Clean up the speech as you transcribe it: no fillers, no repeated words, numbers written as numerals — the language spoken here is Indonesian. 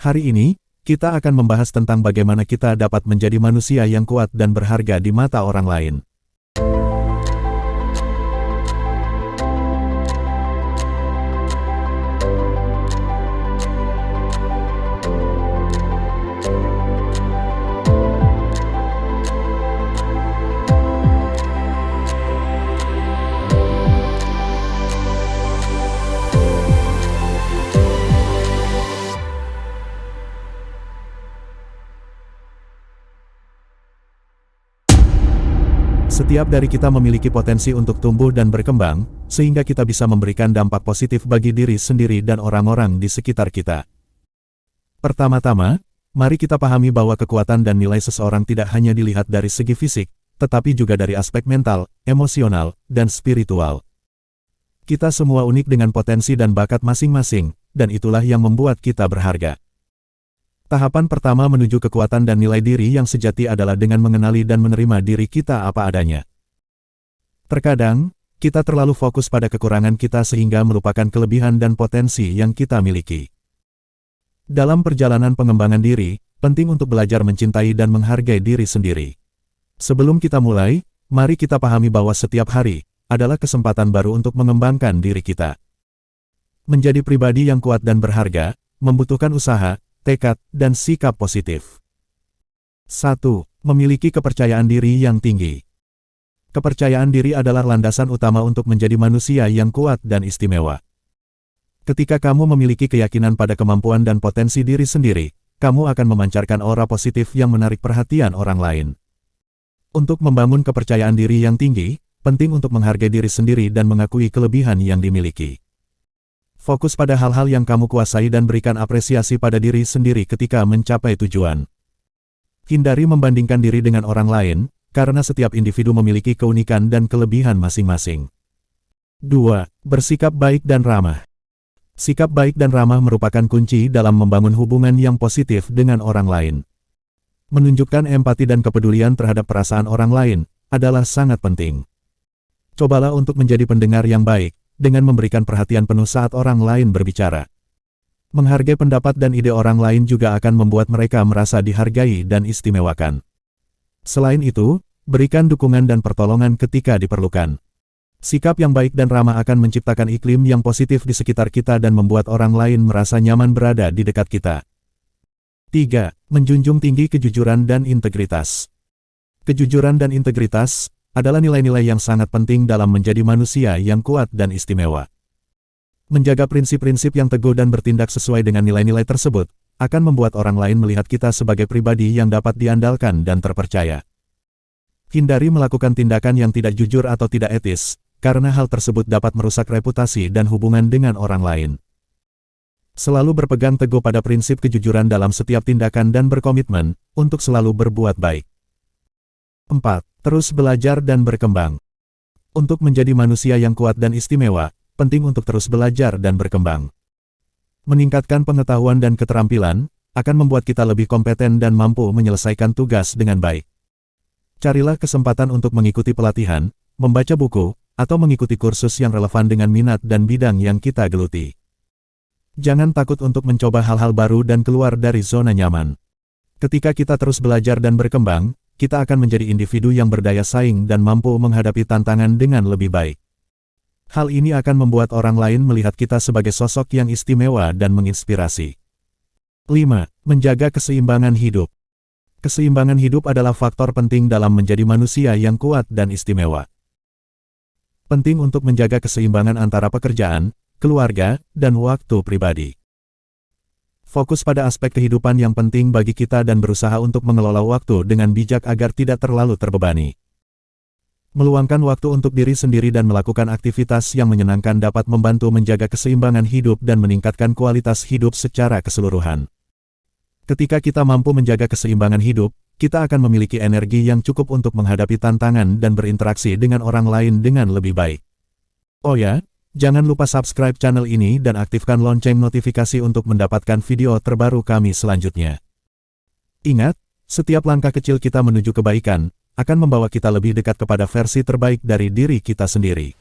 Hari ini, kita akan membahas tentang bagaimana kita dapat menjadi manusia yang kuat dan berharga di mata orang lain. Setiap dari kita memiliki potensi untuk tumbuh dan berkembang, sehingga kita bisa memberikan dampak positif bagi diri sendiri dan orang-orang di sekitar kita. Pertama-tama, mari kita pahami bahwa kekuatan dan nilai seseorang tidak hanya dilihat dari segi fisik, tetapi juga dari aspek mental, emosional, dan spiritual. Kita semua unik dengan potensi dan bakat masing-masing, dan itulah yang membuat kita berharga. Tahapan pertama menuju kekuatan dan nilai diri yang sejati adalah dengan mengenali dan menerima diri kita apa adanya. Terkadang, kita terlalu fokus pada kekurangan kita sehingga melupakan kelebihan dan potensi yang kita miliki. Dalam perjalanan pengembangan diri, penting untuk belajar mencintai dan menghargai diri sendiri. Sebelum kita mulai, mari kita pahami bahwa setiap hari adalah kesempatan baru untuk mengembangkan diri kita. Menjadi pribadi yang kuat dan berharga, membutuhkan usaha, tekad, dan sikap positif. 1. Memiliki kepercayaan diri yang tinggi. Kepercayaan diri adalah landasan utama untuk menjadi manusia yang kuat dan istimewa. Ketika kamu memiliki keyakinan pada kemampuan dan potensi diri sendiri, kamu akan memancarkan aura positif yang menarik perhatian orang lain. Untuk membangun kepercayaan diri yang tinggi, penting untuk menghargai diri sendiri dan mengakui kelebihan yang dimiliki. Fokus pada hal-hal yang kamu kuasai dan berikan apresiasi pada diri sendiri ketika mencapai tujuan. Hindari membandingkan diri dengan orang lain, karena setiap individu memiliki keunikan dan kelebihan masing-masing. 2. Bersikap baik dan ramah. Sikap baik dan ramah merupakan kunci dalam membangun hubungan yang positif dengan orang lain. Menunjukkan empati dan kepedulian terhadap perasaan orang lain adalah sangat penting. Cobalah untuk menjadi pendengar yang baik, dengan memberikan perhatian penuh saat orang lain berbicara. Menghargai pendapat dan ide orang lain juga akan membuat mereka merasa dihargai dan istimewakan. Selain itu, berikan dukungan dan pertolongan ketika diperlukan. Sikap yang baik dan ramah akan menciptakan iklim yang positif di sekitar kita dan membuat orang lain merasa nyaman berada di dekat kita. 3. Menjunjung tinggi kejujuran dan integritas. Kejujuran dan integritas adalah nilai-nilai yang sangat penting dalam menjadi manusia yang kuat dan istimewa. Menjaga prinsip-prinsip yang teguh dan bertindak sesuai dengan nilai-nilai tersebut, akan membuat orang lain melihat kita sebagai pribadi yang dapat diandalkan dan terpercaya. Hindari melakukan tindakan yang tidak jujur atau tidak etis, karena hal tersebut dapat merusak reputasi dan hubungan dengan orang lain. Selalu berpegang teguh pada prinsip kejujuran dalam setiap tindakan dan berkomitmen untuk selalu berbuat baik. 4. Terus belajar dan berkembang. Untuk menjadi manusia yang kuat dan istimewa, penting untuk terus belajar dan berkembang. Meningkatkan pengetahuan dan keterampilan akan membuat kita lebih kompeten dan mampu menyelesaikan tugas dengan baik. Carilah kesempatan untuk mengikuti pelatihan, membaca buku, atau mengikuti kursus yang relevan dengan minat dan bidang yang kita geluti. Jangan takut untuk mencoba hal-hal baru dan keluar dari zona nyaman. Ketika kita terus belajar dan berkembang, kita akan menjadi individu yang berdaya saing dan mampu menghadapi tantangan dengan lebih baik. Hal ini akan membuat orang lain melihat kita sebagai sosok yang istimewa dan menginspirasi. 5. Menjaga keseimbangan hidup. Keseimbangan hidup adalah faktor penting dalam menjadi manusia yang kuat dan istimewa. Penting untuk menjaga keseimbangan antara pekerjaan, keluarga, dan waktu pribadi. Fokus pada aspek kehidupan yang penting bagi kita dan berusaha untuk mengelola waktu dengan bijak agar tidak terlalu terbebani. Meluangkan waktu untuk diri sendiri dan melakukan aktivitas yang menyenangkan dapat membantu menjaga keseimbangan hidup dan meningkatkan kualitas hidup secara keseluruhan. Ketika kita mampu menjaga keseimbangan hidup, kita akan memiliki energi yang cukup untuk menghadapi tantangan dan berinteraksi dengan orang lain dengan lebih baik. Oh ya, jangan lupa subscribe channel ini dan aktifkan lonceng notifikasi untuk mendapatkan video terbaru kami selanjutnya. Ingat, setiap langkah kecil kita menuju kebaikan akan membawa kita lebih dekat kepada versi terbaik dari diri kita sendiri.